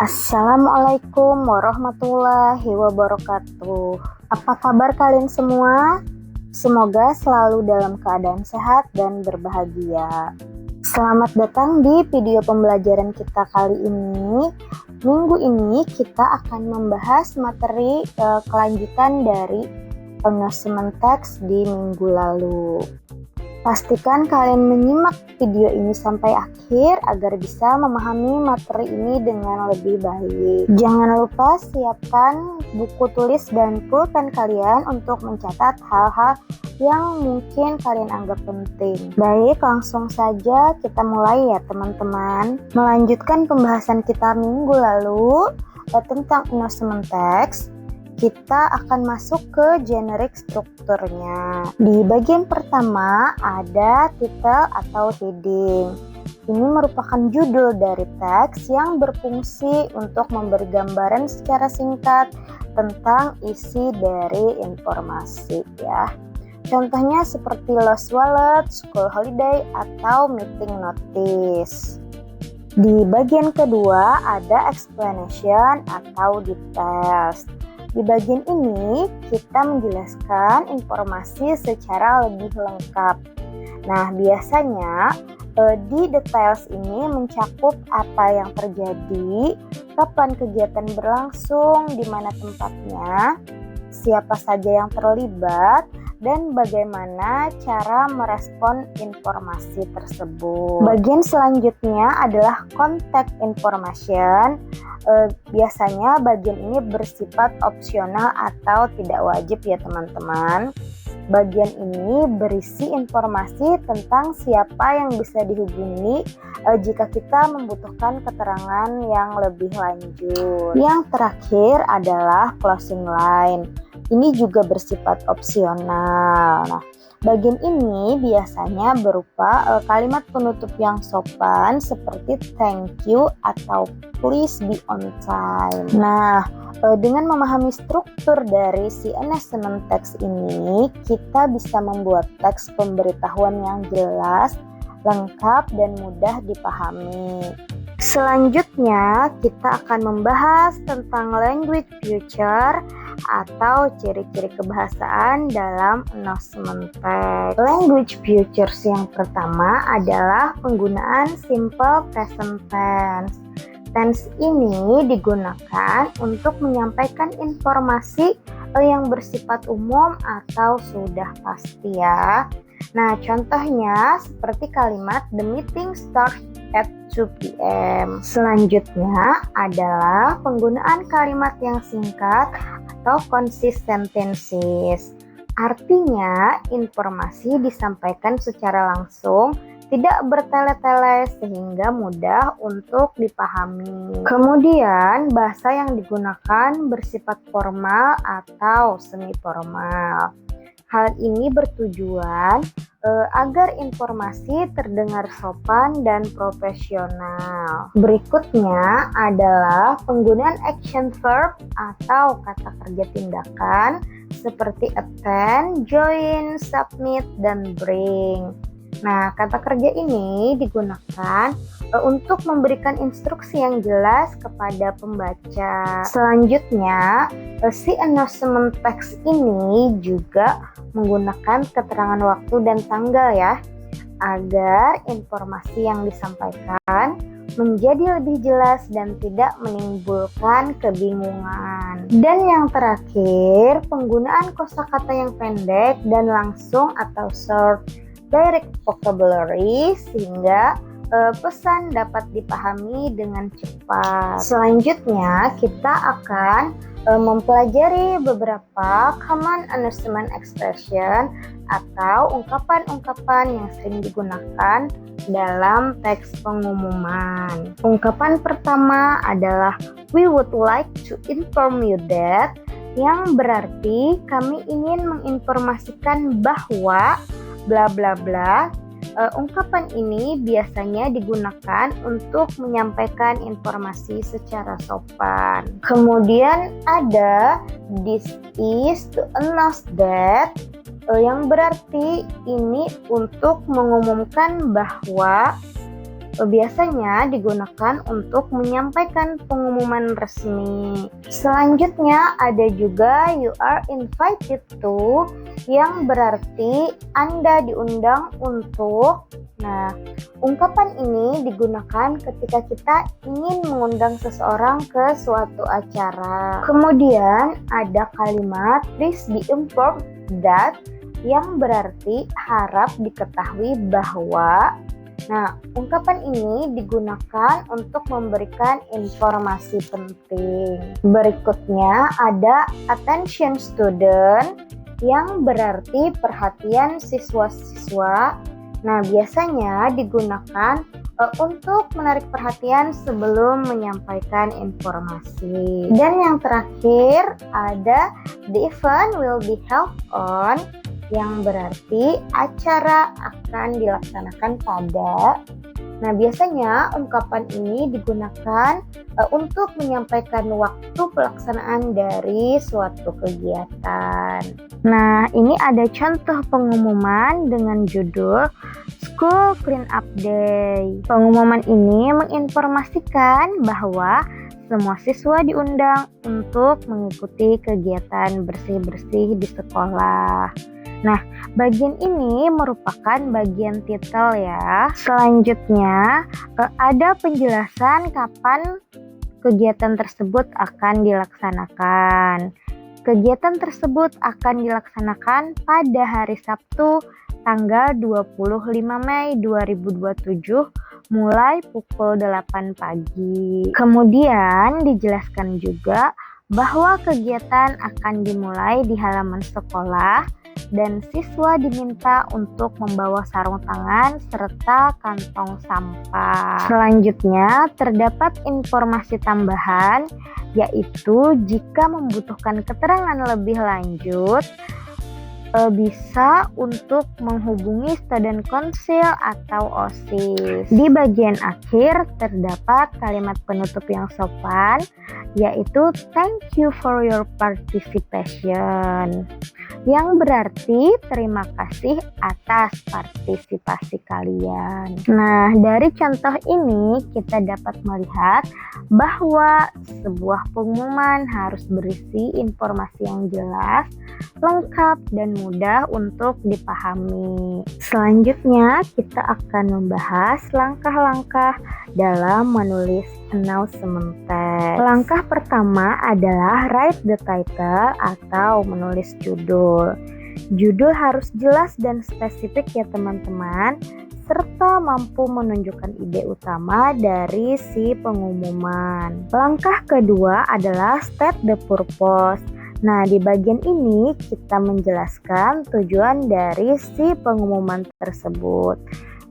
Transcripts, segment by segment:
Assalamualaikum warahmatullahi wabarakatuh. Apa kabar kalian semua? Semoga selalu dalam keadaan sehat dan berbahagia. Selamat datang di video pembelajaran kita kali ini. Minggu ini kita akan membahas materi kelanjutan dari announcement text di minggu lalu. Pastikan kalian menyimak video ini sampai akhir agar bisa memahami materi ini dengan lebih baik. Jangan lupa siapkan buku tulis dan pulpen kalian untuk mencatat hal-hal yang mungkin kalian anggap penting. Baik, langsung saja kita mulai ya teman-teman. Melanjutkan pembahasan kita minggu lalu tentang announcement text. Kita akan masuk ke generic strukturnya. Di bagian pertama ada title atau heading. Ini merupakan judul dari teks yang berfungsi untuk memberi gambaran secara singkat tentang isi dari informasi ya. Contohnya seperti lost wallet, school holiday, atau meeting notice. Di bagian kedua ada explanation atau details. Di bagian ini kita menjelaskan informasi secara lebih lengkap. Nah, biasanya di details ini mencakup apa yang terjadi, kapan kegiatan berlangsung, di mana tempatnya, siapa saja yang terlibat, dan bagaimana cara merespon informasi tersebut. Bagian selanjutnya adalah contact information. Biasanya bagian ini bersifat opsional atau tidak wajib ya teman-teman. Bagian ini berisi informasi tentang siapa yang bisa dihubungi jika kita membutuhkan keterangan yang lebih lanjut. Yang terakhir adalah closing line. Ini juga bersifat opsional. Nah, bagian ini biasanya berupa kalimat penutup yang sopan seperti thank you atau please be on time. Nah, dengan memahami struktur dari si announcement text ini, kita bisa membuat teks pemberitahuan yang jelas, lengkap, dan mudah dipahami. Selanjutnya, kita akan membahas tentang language feature atau ciri-ciri kebahasaan dalam announcement text. Language features yang pertama adalah penggunaan simple present tense. Tense ini digunakan untuk menyampaikan informasi yang bersifat umum atau sudah pasti ya. Nah, contohnya seperti kalimat the meeting starts at 2 p.m. Selanjutnya adalah penggunaan kalimat yang singkat atau concise sentences. Artinya, informasi disampaikan secara langsung, tidak bertele-tele sehingga mudah untuk dipahami. Kemudian, bahasa yang digunakan bersifat formal atau semi formal. Hal ini bertujuan agar informasi terdengar sopan dan profesional. Berikutnya adalah penggunaan action verb atau kata kerja tindakan seperti attend, join, submit, dan bring. Nah, kata kerja ini digunakan untuk memberikan instruksi yang jelas kepada pembaca. Selanjutnya, si announcement text ini juga menggunakan keterangan waktu dan tanggal ya, agar informasi yang disampaikan menjadi lebih jelas dan tidak menimbulkan kebingungan. Dan yang terakhir, penggunaan kosakata yang pendek dan langsung atau short direct vocabulary sehingga pesan dapat dipahami dengan cepat. Selanjutnya kita akan mempelajari beberapa common announcement expression atau ungkapan-ungkapan yang sering digunakan dalam teks pengumuman. Ungkapan pertama adalah we would like to inform you that, yang berarti kami ingin menginformasikan bahwa bla bla bla. Ungkapan ini biasanya digunakan untuk menyampaikan informasi secara sopan. Kemudian ada this is to announce that, yang berarti ini untuk mengumumkan bahwa biasanya digunakan untuk menyampaikan pengumuman resmi. Selanjutnya ada juga you are invited to, yang berarti Anda diundang untuk. Nah, ungkapan ini digunakan ketika kita ingin mengundang seseorang ke suatu acara. Kemudian ada kalimat please be informed that, yang berarti harap diketahui bahwa. Nah, ungkapan ini digunakan untuk memberikan informasi penting. Berikutnya ada attention student, yang berarti perhatian siswa-siswa. Nah, biasanya digunakan untuk menarik perhatian sebelum menyampaikan informasi. Dan yang terakhir ada the event will be held on, yang berarti acara akan dilaksanakan pada. Nah, biasanya ungkapan ini digunakan untuk menyampaikan waktu pelaksanaan dari suatu kegiatan. Nah, ini ada contoh pengumuman dengan judul School Clean Up Day. Pengumuman ini menginformasikan bahwa semua siswa diundang untuk mengikuti kegiatan bersih-bersih di sekolah. Nah, bagian ini merupakan bagian titel ya. Selanjutnya, ada penjelasan kapan kegiatan tersebut akan dilaksanakan. Kegiatan tersebut akan dilaksanakan pada hari Sabtu, tanggal 25 Mei 2027, mulai pukul 8 pagi. Kemudian dijelaskan juga bahwa kegiatan akan dimulai di halaman sekolah dan siswa diminta untuk membawa sarung tangan serta kantong sampah. Selanjutnya, terdapat informasi tambahan, yaitu jika membutuhkan keterangan lebih lanjut, bisa untuk menghubungi student council atau OSIS. Di bagian akhir terdapat kalimat penutup yang sopan, yaitu thank you for your participation, yang berarti terima kasih atas partisipasi kalian. Nah, dari contoh ini kita dapat melihat bahwa sebuah pengumuman harus berisi informasi yang jelas, lengkap, dan mudah untuk dipahami. Selanjutnya, kita akan membahas langkah-langkah dalam menulis announcement text. Langkah pertama adalah write the title atau menulis judul. Judul harus jelas dan spesifik ya teman-teman, serta mampu menunjukkan ide utama dari si pengumuman. Langkah kedua adalah state the purpose. Nah, di bagian ini kita menjelaskan tujuan dari si pengumuman tersebut.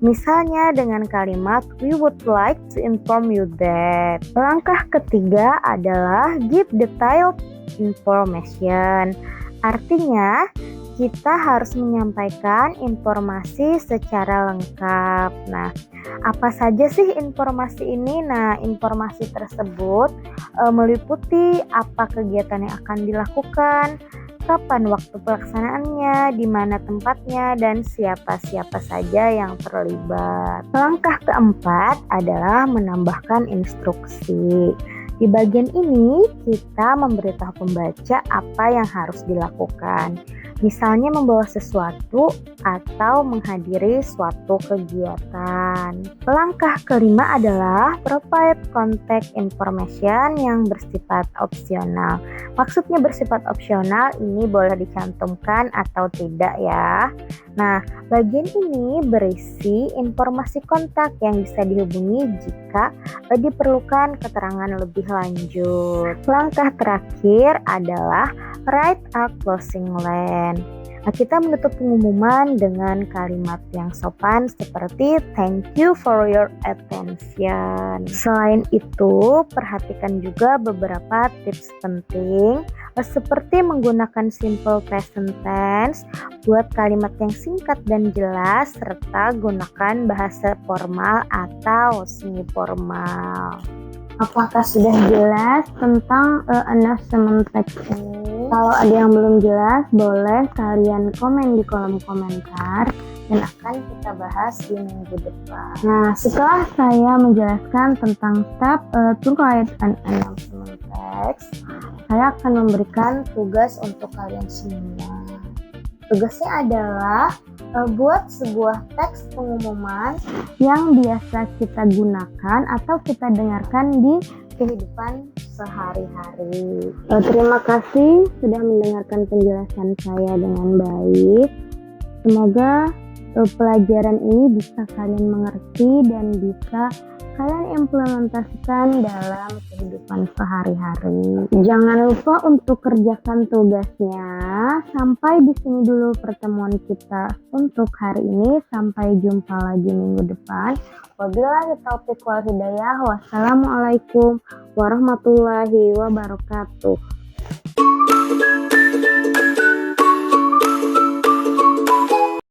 Misalnya dengan kalimat we would like to inform you that. Langkah ketiga adalah give detailed information. Artinya, kita harus menyampaikan informasi secara lengkap. Nah, apa saja sih informasi ini? Nah, informasi tersebut meliputi apa kegiatan yang akan dilakukan, kapan waktu pelaksanaannya, di mana tempatnya, dan siapa-siapa saja yang terlibat. Langkah keempat adalah menambahkan instruksi. Di bagian ini, kita memberitahu pembaca apa yang harus dilakukan. Misalnya membawa sesuatu atau menghadiri suatu kegiatan. Langkah kelima adalah provide contact information yang bersifat opsional. Maksudnya bersifat opsional ini boleh dicantumkan atau tidak ya. Nah, bagian ini berisi informasi kontak yang bisa dihubungi jika diperlukan keterangan lebih lanjut. Langkah terakhir adalah write a closing line. Nah, kita menutup pengumuman dengan kalimat yang sopan seperti thank you for your attention. Selain itu, perhatikan juga beberapa tips penting seperti menggunakan simple present tense, buat kalimat yang singkat dan jelas, serta gunakan bahasa formal atau semi formal. Apakah sudah jelas tentang announcement text ini? Kalau ada yang belum jelas, boleh kalian komen di kolom komentar. dan akan kita bahas di minggu depan. Nah, setelah saya menjelaskan tentang step to write an announcement text, saya akan memberikan tugas untuk kalian semua. Tugasnya adalah buat sebuah teks pengumuman yang biasa kita gunakan atau kita dengarkan di kehidupan sehari-hari. Terima kasih sudah mendengarkan penjelasan saya dengan baik. Semoga pelajaran ini bisa kalian mengerti dan bisa kalian implementasikan dalam kehidupan sehari-hari. Jangan lupa untuk kerjakan tugasnya. Sampai di sini dulu pertemuan kita untuk hari ini. Sampai jumpa lagi minggu depan. Wabillahi taufiq wal hidayah. Wassalamualaikum warahmatullahi wabarakatuh.